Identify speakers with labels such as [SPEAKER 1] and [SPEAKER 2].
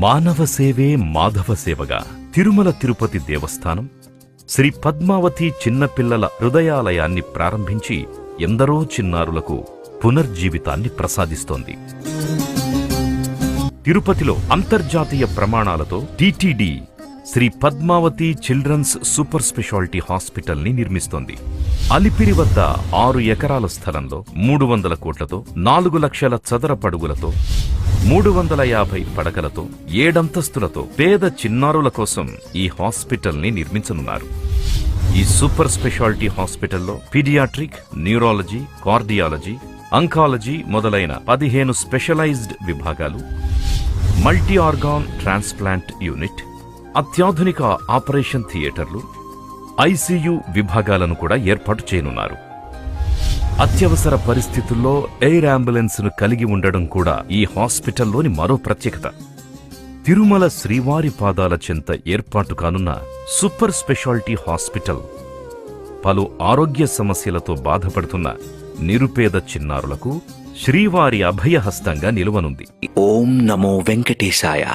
[SPEAKER 1] మానవ సేవే మాధవ సేవగా తిరుమల తిరుపతి దేవస్థానం శ్రీ పద్మావతి చిన్నపిల్లల హృదయాలయాన్ని ప్రారంభించి ఎందరో చిన్నారులకు పునర్జీవితాన్ని ప్రసాదిస్తోంది. తిరుపతిలో అంతర్జాతీయ ప్రమాణాలతో TTD Sri Padmavathi children's super speciality hospital ని నిర్మిస్తోంది. అలిపిరి వద్ద 6 ఎకరాల స్థలంలో 300 కోట్లతో 4 లక్షల చదరపడుగులతో 350 పడకలతో 7 అంతస్తులతో పేద చిన్నారుల కోసం ఈ హాస్పిటల్ ని నిర్మించనున్నారు. ఈ సూపర్ స్పెషాలిటీ హాస్పిటల్లో పీడియాట్రిక్, న్యూరాలజీ, కార్డియాలజీ, అంకాలజీ మొదలైన 15 స్పెషలైజ్డ్ విభాగాలు, మల్టీ ఆర్గాన్ ట్రాన్స్ప్లాంట్ యూనిట్, అత్యాధునిక ఆపరేషన్ థియేటర్లు, ఐసీయూ విభాగాలను కూడా ఏర్పాటు చేయనున్నారు. అత్యవసర పరిస్థితుల్లో ఎయిర్ అంబులెన్స్ ను కలిగి ఉండడం కూడా ఈ హాస్పిటల్లోని మరో ప్రత్యేకత. తిరుమల శ్రీవారి పాదాల చెంత ఏర్పాటు కానున్న సూపర్ స్పెషాలిటీ హాస్పిటల్ పలు ఆరోగ్య సమస్యలతో బాధపడుతున్న నిరుపేద చిన్నారులకు శ్రీవారి అభయహస్తంగా నిలువనుంది.
[SPEAKER 2] ఓం నమో వెంకటేశాయ.